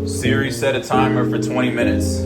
Siri, set a timer for 20 minutes.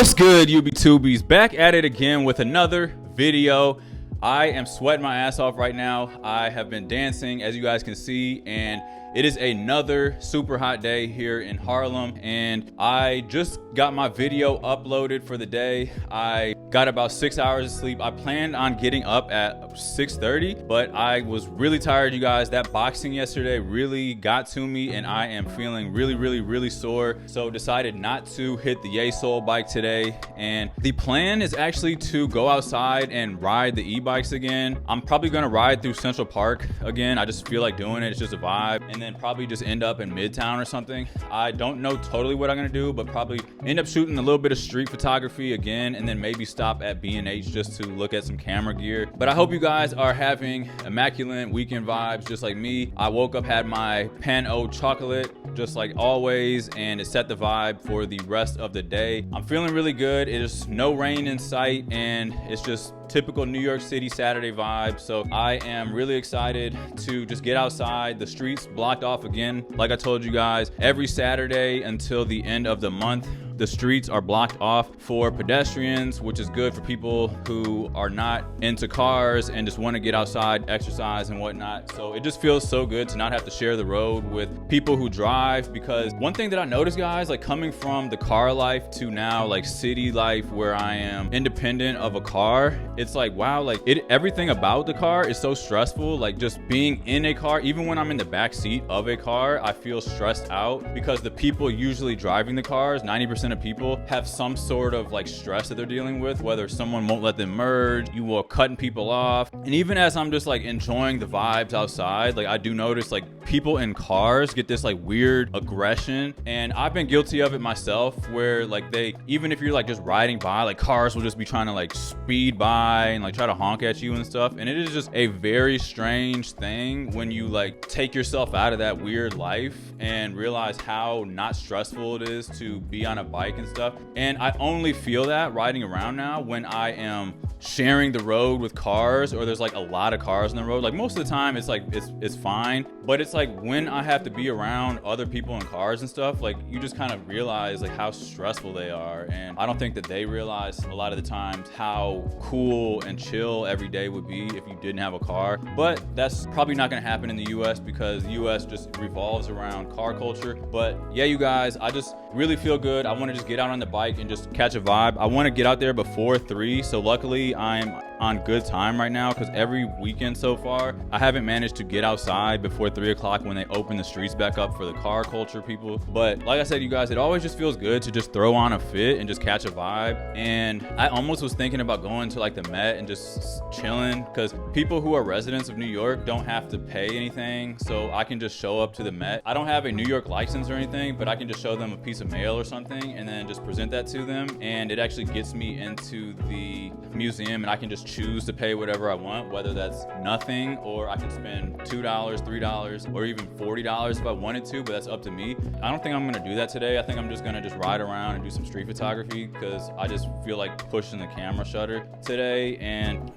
What's good, UB2Bs? Back at it again with another video. I am sweating my ass off right now. I have been dancing, as you guys can see, and it is another super hot day here in Harlem, and I just got my video uploaded for the day. I got about 6 hours of sleep. I planned on getting up at 6:30, but I was really tired, you guys. That boxing yesterday really got to me, and I am feeling really sore. So decided not to hit the Yay Soul bike today. And the plan is actually to go outside and ride the e-bikes again. I'm probably gonna ride through Central Park again. I just feel like doing it. It's just a vibe. And then probably just end up in Midtown or something. I don't know totally what I'm gonna do, but probably end up shooting a little bit of street photography again, and then maybe stop at B&H just to look at some camera gear. But I hope you guys are having immaculate weekend vibes just like me. I woke up, had my pan au chocolate just like always, and it set the vibe for the rest of the day. I'm feeling really good. It is no rain in sight, and it's just typical New York City Saturday vibe. So I am really excited to just get outside. The streets blocked off again. Like I told you guys, every Saturday until the end of the month, the streets are blocked off for pedestrians, which is good for people who are not into cars and just want to get outside, exercise and whatnot. So it just feels so good to not have to share the road with people who drive, because one thing that I noticed, guys, like coming from the car life to now like city life where I am independent of a car, it's like, wow, like everything about the car is so stressful. Like just being in a car, even when I'm in the back seat of a car, I feel stressed out because the people usually driving the cars, 90% of people have some sort of like stress that they're dealing with, whether someone won't let them merge, you are cutting people off. And even as I'm just like enjoying the vibes outside, like I do notice like people in cars get this like weird aggression, and I've been guilty of it myself, where like even if you're like just riding by, like cars will just be trying to like speed by and like try to honk at you and stuff. And it is just a very strange thing when you like take yourself out of that weird life and realize how not stressful it is to be on a bike and stuff. And I only feel that riding around now when I am sharing the road with cars, or there's like a lot of cars on the road. Like most of the time it's like it's fine, but it's like when I have to be around other people in cars and stuff, like you just kind of realize like how stressful they are. And I don't think that they realize a lot of the times how cool and chill every day would be if you didn't have a car. But that's probably not going to happen in the US, because the US just revolves around car culture. But yeah, you guys, I just really feel good. I want to just get out on the bike and just catch a vibe. I want to get out there before 3, so luckily I'm on good time right now, because every weekend so far I haven't managed to get outside before 3 o'clock when they open the streets back up for the car culture people. But like I said, you guys, it always just feels good to just throw on a fit and just catch a vibe. And I almost was thinking about going to like the Met and just chilling, because people who are residents of New York don't have to pay anything, so I can just show up to the Met. I don't have a New York license or anything, but I can just show them a piece of mail or something and then just present that to them, and it actually gets me into the museum, and I can just choose to pay whatever I want, whether that's nothing or I can spend $2, $3, or even $40 if I wanted to, but that's up to me. I don't think I'm gonna do that today. I think I'm just gonna just ride around and do some street photography, because I just feel like pushing the camera shutter today.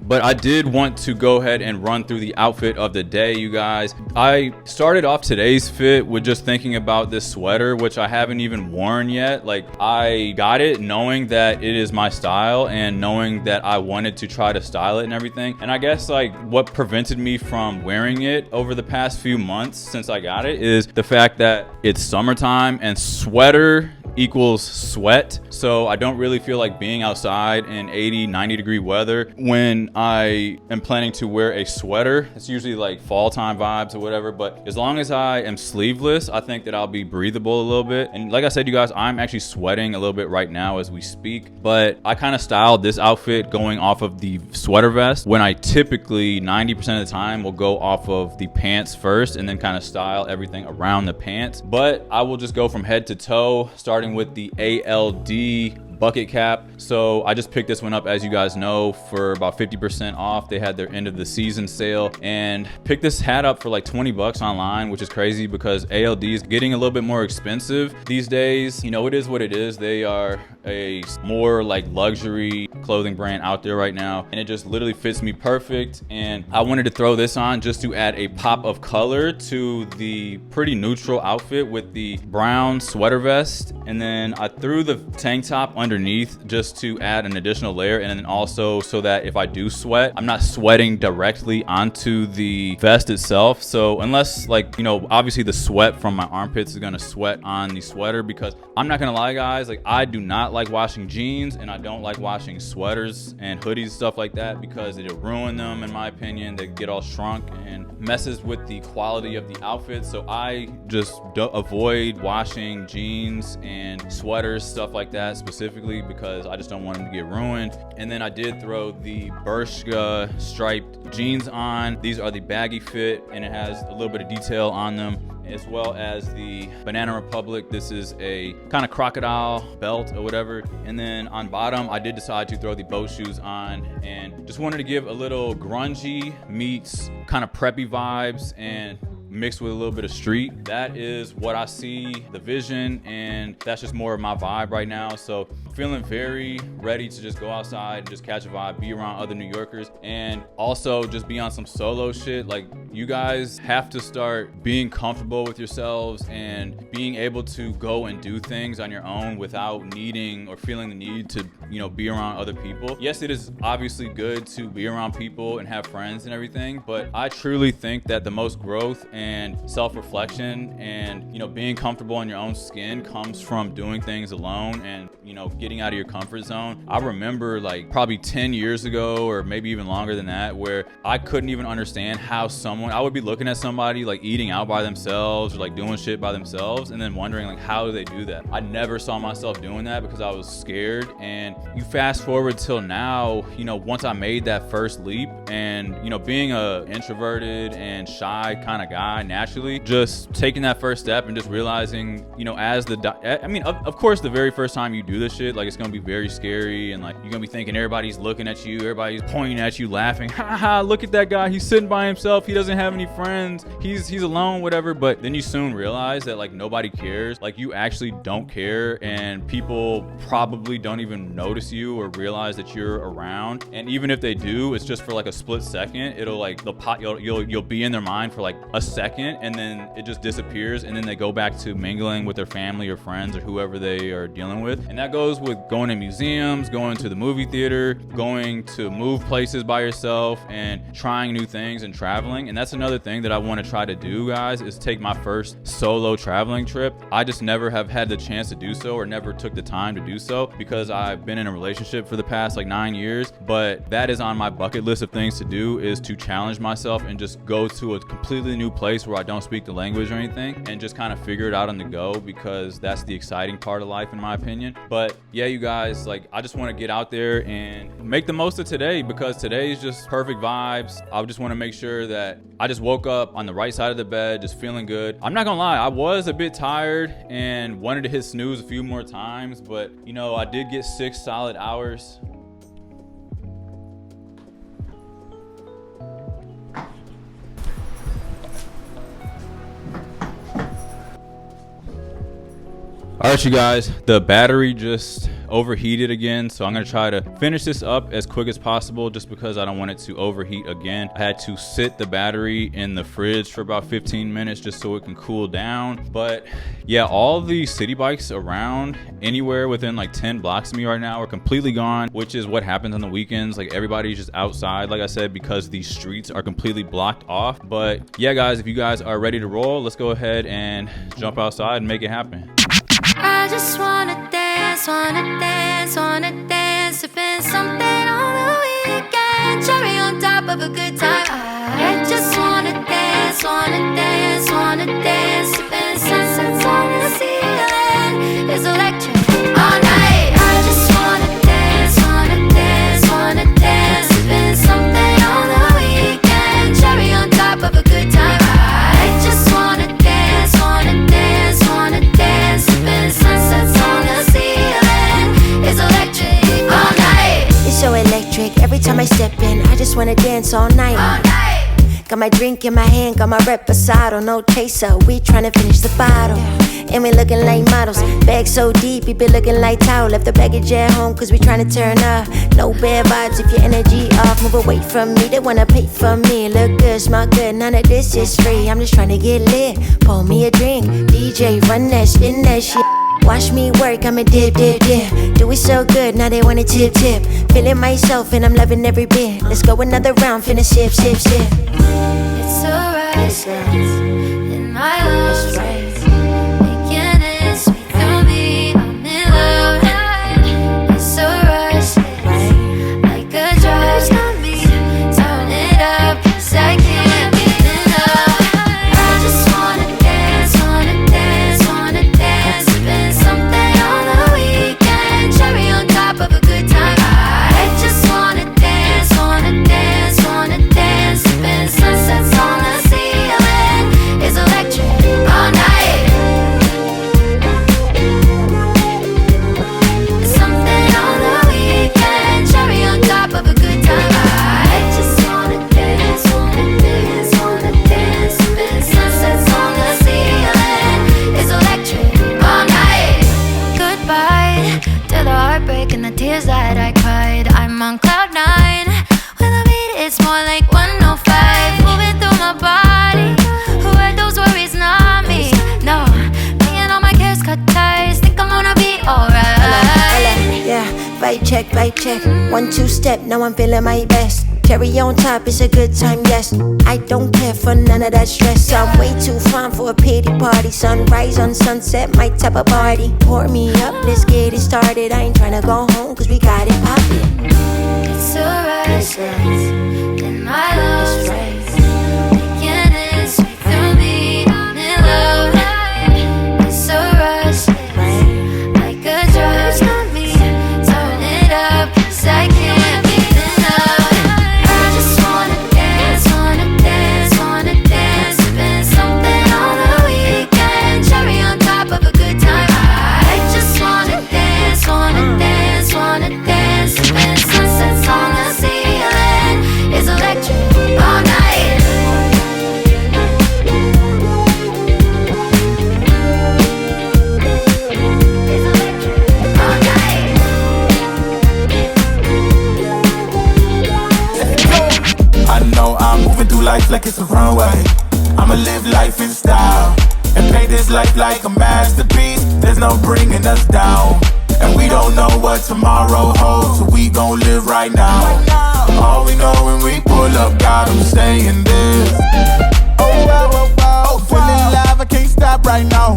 But I did want to go ahead and run through the outfit of the day, you guys. I started off today's fit with just thinking about this sweater, which I haven't even worn yet. Like I got it knowing that it is my style, and knowing that I wanted to try to style it and everything. And I guess like what prevented me from wearing it over the past few months since I got it is the fact that it's summertime and sweater equals sweat. So I don't really feel like being outside in 80, 90 degree weather when I am planning to wear a sweater. It's usually like fall time vibes or whatever, but as long as I am sleeveless, I think that I'll be breathable a little bit. And like I said, you guys, I'm actually sweating a little bit right now as we speak, but I kind of styled this outfit going off of the sweater vest, when I typically 90% of the time will go off of the pants first and then kind of style everything around the pants. But I will just go from head to toe, starting with the ALD bucket cap. So I just picked this one up, as you guys know, for about 50% off. They had their end of the season sale, and picked this hat up for like 20 bucks online, which is crazy because ALD is getting a little bit more expensive these days. You know, it is what it is. They are a more like luxury clothing brand out there right now, and it just literally fits me perfect. And I wanted to throw this on just to add a pop of color to the pretty neutral outfit with the brown sweater vest, and then I threw the tank top under underneath just to add an additional layer, and then also so that if I do sweat, I'm not sweating directly onto the vest itself. So unless, like, you know, obviously the sweat from my armpits is gonna sweat on the sweater, because I'm not gonna lie guys, like I do not like washing jeans and I don't like washing sweaters and hoodies, stuff like that, because it'll ruin them in my opinion. They get all shrunk and messes with the quality of the outfit. So I just avoid washing jeans and sweaters, stuff like that, specifically because I just don't want them to get ruined. And then I did throw the Bershka striped jeans on. These are the baggy fit and it has a little bit of detail on them, as well as the Banana Republic. This is a kind of crocodile belt or whatever. And then on bottom, I did decide to throw the boat shoes on and just wanted to give a little grungy meets kind of preppy vibes and mixed with a little bit of street. That is what I see, the vision, and that's just more of my vibe right now. So I'm feeling very ready to just go outside and just catch a vibe, be around other New Yorkers, and also just be on some solo shit. Like, you guys have to start being comfortable with yourselves and being able to go and do things on your own without needing or feeling the need to, you know, be around other people. Yes, it is obviously good to be around people and have friends and everything, but I truly think that the most growth and self-reflection and, you know, being comfortable in your own skin comes from doing things alone and, you know, getting out of your comfort zone. I remember like probably 10 years ago or maybe even longer than that, where I couldn't even understand how I would be looking at somebody like eating out by themselves or like doing shit by themselves and then wondering like, how do they do that? I never saw myself doing that because I was scared. And you fast forward till now, you know, once I made that first leap and, you know, being a introverted and shy kind of guy naturally, just taking that first step and just realizing, you know, of course the very first time you do this shit, like, it's gonna be very scary and like you're gonna be thinking everybody's looking at you, everybody's pointing at you, laughing, ha ha, look at that guy, he's sitting by himself, he doesn't have any friends, he's alone, whatever. But then you soon realize that like nobody cares, like you actually don't care, and people probably don't even notice you or realize that you're around. And even if they do, it's just for like a split second. It'll like you'll be in their mind for like a second, and then it just disappears, and then they go back to mingling with their family or friends or whoever they are dealing with. And that goes with going to museums, going to the movie theater, going to move places by yourself, and trying new things and traveling. And that's another thing that I want to try to do, guys, is take my first solo traveling trip. I just never have had the chance to do so, or never took the time to do so, because I've been in a relationship for the past like 9 years. But that is on my bucket list of things to do, is to challenge myself and just go to a completely new place where I don't speak the language or anything, and just kind of figure it out on the go, because that's the exciting part of life in my opinion. But yeah, you guys, like, I just want to get out there and make the most of today, because today is just perfect vibes. I just want to make sure that I just woke up on the right side of the bed, just feeling good. I'm not gonna lie, I was a bit tired and wanted to hit snooze a few more times, but you know, I did get 6 solid hours. All right, you guys, the battery just overheated again, so I'm gonna try to finish this up as quick as possible, just because I don't want it to overheat again. I had to sit the battery in the fridge for about 15 minutes just so it can cool down. But yeah, all the city bikes around anywhere within like 10 blocks of me right now are completely gone, which is what happens on the weekends. Like, everybody's just outside, like I said, because these streets are completely blocked off. But yeah, guys, if you guys are ready to roll, let's go ahead and jump outside and make it happen. I just wanna dance, sipping something on the weekend, cherry on top of a good time. I just wanna dance, sipping sunsets on the ceiling, it's electric all night. I just wanna dance, sipping something on the weekend, cherry on top of a good time. I just wanna dance, sipping sunsets on the ceiling, it's electric all night. It's so electric, every time I step in, I just wanna dance all night. Got my drink in my hand, got my reposado, no chaser, we tryna finish the bottle. And we looking like models, bag so deep, we be looking like towel. Left the baggage at home, cause we tryna turn up. No bad vibes if your energy off, move away from me, they wanna pay for me. Look good, smell good, none of this is free, I'm just tryna get lit, pour me a drink. DJ, run that, spin that shit. Watch me work, I'm a dip. Do it so good, now they wanna tip. Feeling myself and I'm loving every bit. Let's go another round, finna sip. It's alright, in my love, making it sweet through me. I'm in love. It's alright, like a drug. Turn it up, 'cause I can't get enough. I just wanna dance, sipping something on the weekend. Cherry on top of a good time. I just wanna dance, sipping sunsets on the ceiling. It's electric all night. Something on the weekend, cherry on top of a good time. I just wanna dance, sipping sunsets on the ceiling. It's electric all night. Goodbye to the heartbreak and the tears that I cried. I'm on cloud nine. When I beat, it's more like 105. Moving through my body. Who had those worries? Not me. No, me and all my cares cut ties. Think I'm gonna be alright. Yeah, vibe check. 1-2 step, now I'm feeling my best. Cherry on top, it's a good time, yes. I don't care for none of that stress. I'm way too fine for a pity party. Sunrise on sunset, my type of party. Pour me up, let's get it started. I ain't tryna go home, 'cause we got it poppin'. It's alright, in my love, making it sweet through me. I'm in love. It's alright, like a drug. Turn it up, 'cause I can't get enough. I just wanna dance, sipping something on the weekend. Cherry on top of a good time. I just wanna dance, sipping sunsets on the ceiling. It's electric all night. It's electric all night. I know I'm moving through life like it's a runway. I'ma live life in style and paint this life like a masterpiece. There's no bringing us down, and we don't know what tomorrow holds, so we gon' live right now. All we know when we pull up, God, I'm saying this. Oh wow, feeling alive, I can't stop right now.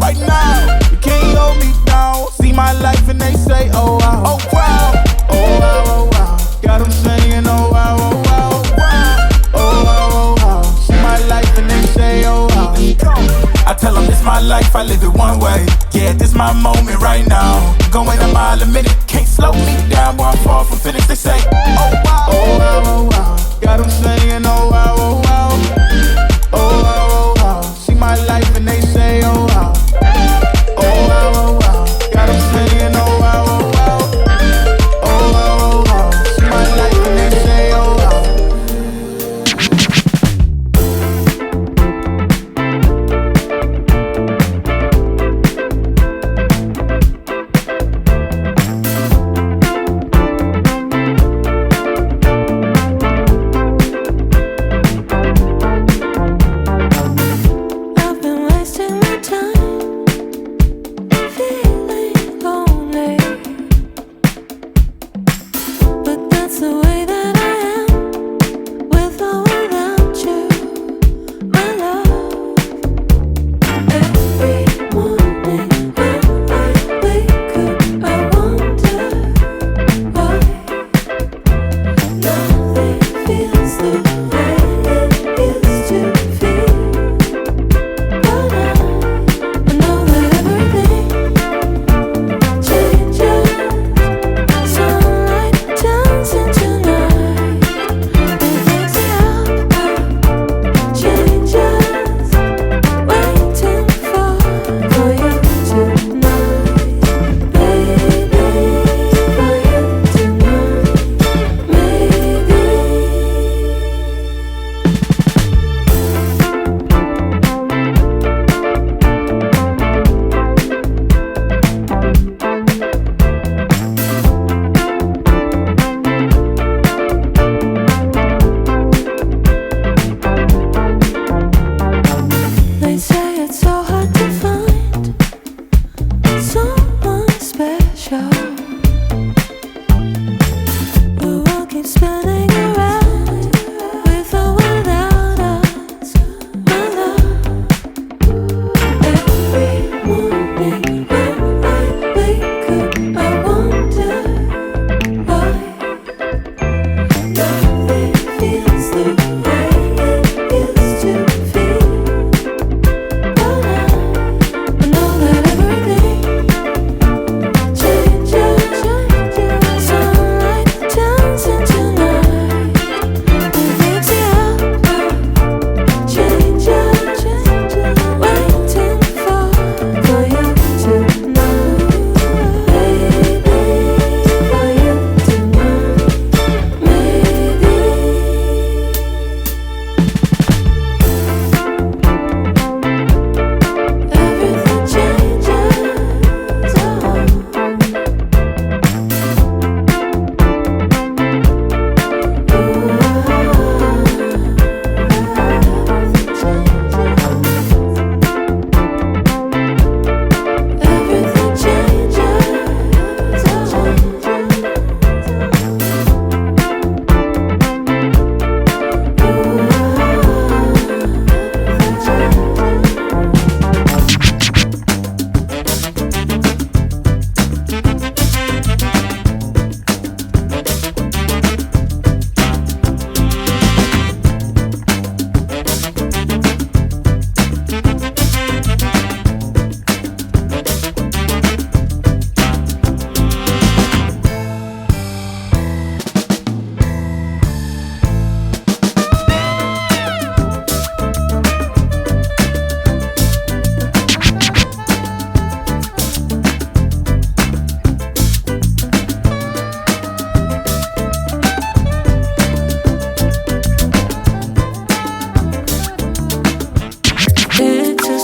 You can't hold me down. See my life and they say, oh wow, oh wow, oh wow, oh wow. God, I'm saying, oh wow, oh wow, oh wow, oh wow, oh wow. See my life and they say, oh wow. I tell them this my life, I live it one way. Yeah, this my moment right now. Going a mile a minute, can't slow me down. Boy, I'm far from finished, they say, oh wow, oh wow, oh wow. God, I'm saying, oh wow, oh wow, oh wow, oh wow. See my life and they say, oh wow, oh wow, oh wow. God, I'm saying, oh wow, oh wow, oh wow, oh wow. See my life and they say, oh wow.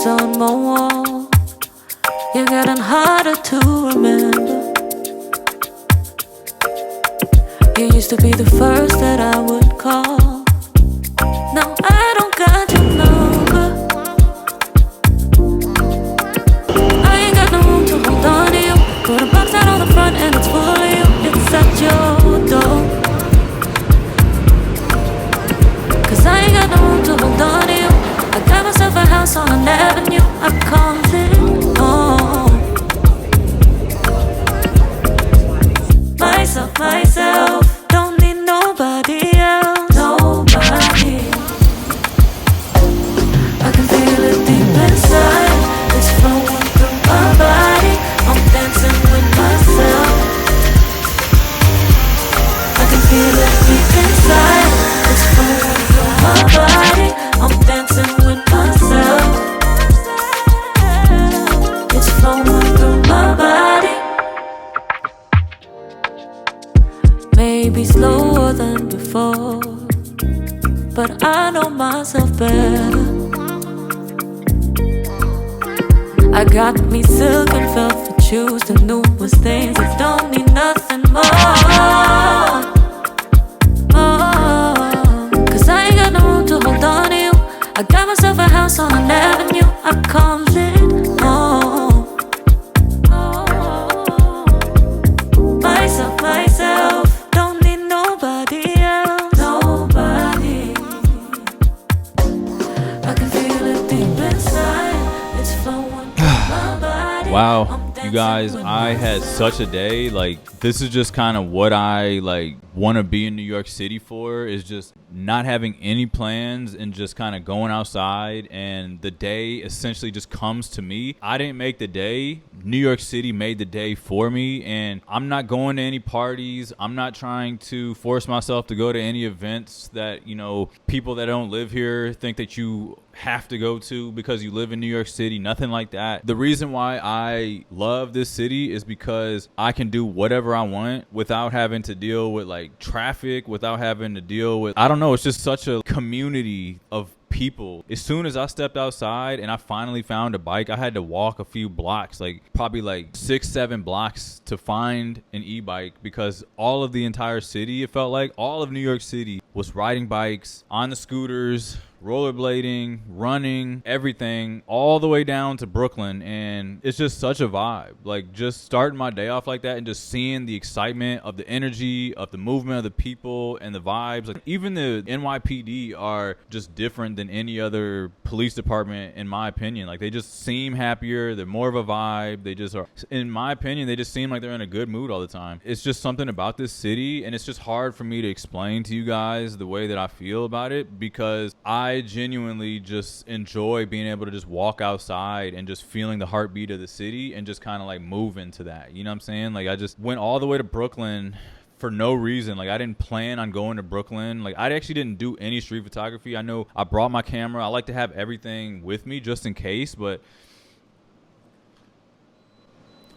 face on my wall. You're getting harder to remember. You used to be the first that I would call. Now I don't got your number. I ain't got no room to hold on to you. Put a box out on the front and it's full of you. It's at your door. 'Cause I ain't got no room to hold on to you. I got myself a house on an avenue. I call it home. Myself, don't need nobody else. Nobody. I can feel it deep inside. It's flowing through my body. I'm dancing with myself. I can feel it deep inside. It's flowing through my body. I'm dancing with myself. It's flowing through my body. Maybe slower than before, but I know myself better. I got me silk and velvet shoes, the newest things that don't need nothing more. 'Cause I ain't got no room to hold on to you. I got myself a house on an avenue. I call it home. Myself, don't need nobody else. Nobody. I can feel it deep inside. It's flowing through my body. Wow, you guys, I had such a day. Like, this is just kind of what I like want to be in New York City for, is just not having any plans and just kind of going outside, and the day essentially just comes to me. I didn't make the day. New York City made the day for me, and I'm not going to any parties. I'm not trying to force myself to go to any events that, you know, people that don't live here think that you have to go to because you live in New York City. Nothing like that. The reason why I love this city is because I can do whatever I want without having to deal with like traffic, without having to deal with, I don't know, it's just such a community of people. As soon as I stepped outside and I finally found a bike, I had to walk a few blocks, like probably like 6-7 blocks to find an e-bike, because all of the entire city, it felt like all of New York City was riding bikes, on the scooters, rollerblading, running, everything, all the way down to Brooklyn. And it's just such a vibe. Like, just starting my day off like that and just seeing the excitement of the energy, of the movement of the people and the vibes. Like, even the NYPD are just different than any other police department, in my opinion. Like, they just seem happier. They're more of a vibe. They just are, in my opinion, they just seem like they're in a good mood all the time. It's just something about this city, and it's just hard for me to explain to you guys the way that I feel about it, because I genuinely just enjoy being able to just walk outside and just feeling the heartbeat of the city and just kind of like move into that. You know what I'm saying? Like, I just went all the way to Brooklyn for no reason. Like, I didn't plan on going to Brooklyn. Like, I actually didn't do any street photography. I know I brought my camera. I like to have everything with me just in case, but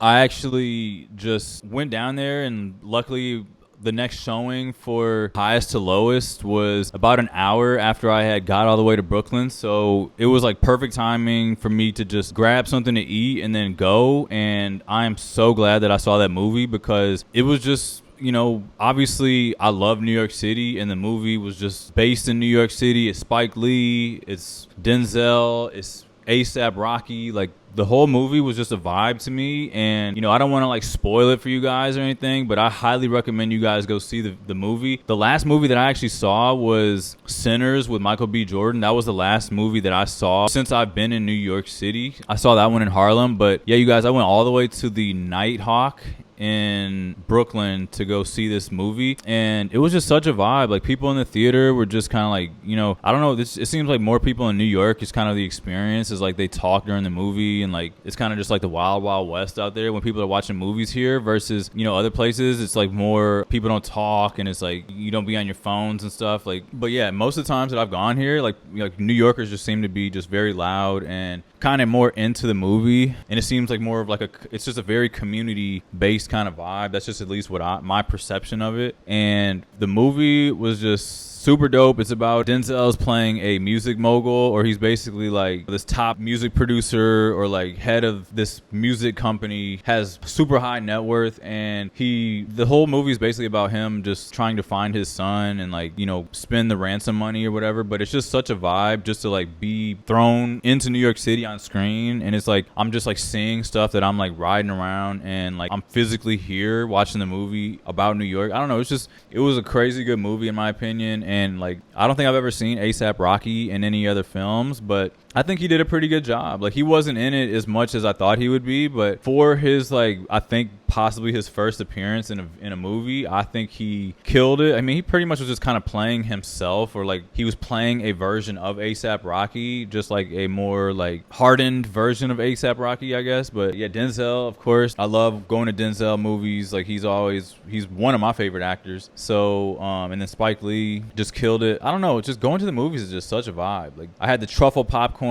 I actually just went down there, and luckily the next showing for Highest to Lowest was about an hour after I had got all the way to Brooklyn. So it was like perfect timing for me to just grab something to eat and then go. And I am so glad that I saw that movie, because it was just, you know, obviously I love New York City, and the movie was just based in New York City. It's Spike Lee, it's Denzel, it's A$AP Rocky. Like, the whole movie was just a vibe to me. And, you know, I don't want to like spoil it for you guys or anything, but I highly recommend you guys go see the movie. The last movie that I actually saw was Sinners with Michael B. Jordan. That was the last movie that I saw since I've been in New York City. I saw that one in Harlem. But yeah, you guys, I went all the way to the Nitehawk in Brooklyn to go see this movie, and it was just such a vibe. Like, people in the theater were just kind of like, you know, I don't know, it seems like more people in New York is kind of the experience, is like they talk during the movie, and like it's kind of just like the wild west out there when people are watching movies here, versus, you know, other places it's like more people don't talk, and it's like you don't be on your phones and stuff. Like, but yeah, most of the times that I've gone here, like New Yorkers just seem to be just very loud and kind of more into the movie, and it seems like more of like it's just a very community based kind of vibe. That's just at least what my perception of it. And the movie was just super dope. It's about Denzel's playing a music mogul, or he's basically like this top music producer or like head of this music company, has super high net worth, and the whole movie is basically about him just trying to find his son and like, you know, spend the ransom money or whatever. But it's just such a vibe just to like be thrown into New York City on screen, and it's like I'm just like seeing stuff that I'm like riding around, and like I'm physically here watching the movie about New York. I don't know, it was a crazy good movie in my opinion, and like I don't think I've ever seen A$AP Rocky in any other films, but I think he did a pretty good job. Like, he wasn't in it as much as I thought he would be, but for his, like, I think possibly his first appearance in a movie, I think he killed it. I mean, he pretty much was just kind of playing himself, or like he was playing a version of A$AP Rocky, just like a more like hardened version of A$AP Rocky, I guess. But yeah, Denzel, of course, I love going to Denzel movies. Like, he's one of my favorite actors. So and then Spike Lee just killed it. I don't know, just going to the movies is just such a vibe. Like, I had the truffle popcorn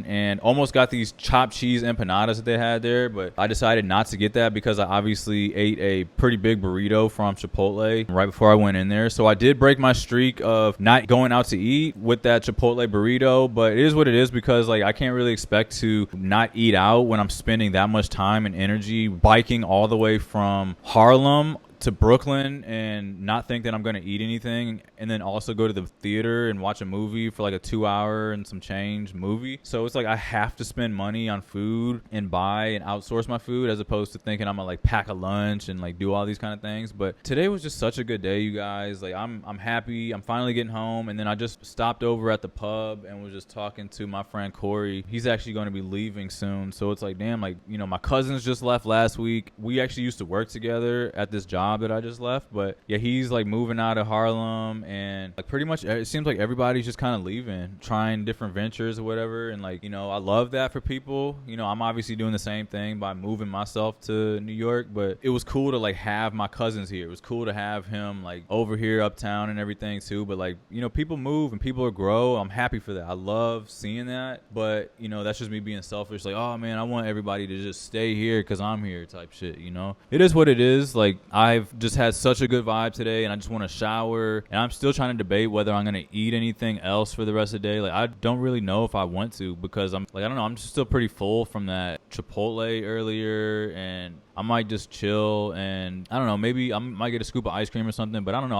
and almost got these chopped cheese empanadas that they had there, but I decided not to get that because I obviously ate a pretty big burrito from Chipotle right before I went in there. So I did break my streak of not going out to eat with that Chipotle burrito, but it is what it is, because like I can't really expect to not eat out when I'm spending that much time and energy biking all the way from Harlem to Brooklyn and not think that I'm going to eat anything, and then also go to the theater and watch a movie for like a 2-hour and some change movie. So it's like I have to spend money on food and buy and outsource my food, as opposed to thinking I'm gonna like pack a lunch and like do all these kind of things. But today was just such a good day, you guys. Like, I'm happy. I'm finally getting home, and then I just stopped over at the pub and was just talking to my friend Corey. He's actually going to be leaving soon, so it's like, damn, like, you know, my cousins just left last week. We actually used to work together at this job that I just left, but yeah, he's like moving out of Harlem, and like pretty much it seems like everybody's just kind of leaving, trying different ventures or whatever. And like, you know, I love that for people. You know, I'm obviously doing the same thing by moving myself to New York, but it was cool to like have my cousins here. It was cool to have him like over here uptown and everything too. But like, you know, people move and people grow. I'm happy for that. I love seeing that. But you know, that's just me being selfish. Like, oh man, I want everybody to just stay here because I'm here type shit. You know, it is what it is. Like, I've just had such a good vibe today, and I just want to shower, and I'm still trying to debate whether I'm going to eat anything else for the rest of the day. Like, I don't really know if I want to, because I'm like, I don't know, I'm just still pretty full from that Chipotle earlier, and I might just chill, and I don't know, maybe I might get a scoop of ice cream or something, but I don't know,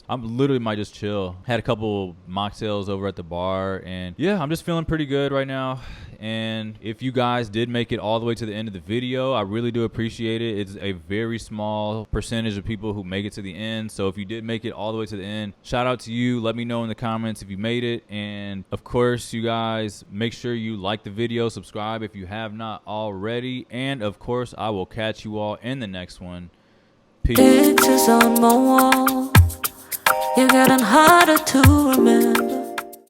I literally might just chill. Had a couple mocktails over at the bar, and yeah, I'm just feeling pretty good right now. And if you guys did make it all the way to the end of the video, I really do appreciate it. It's a very small percentage of people who make it to the end, so if you did make it all the way to the end, shout out to you. Let me know in the comments if you made it, and of course, you guys, make sure you like the video, subscribe if you have not already, and of course, I will catch you all in the next one. Peace. Pictures on my wall, you're getting harder to remember.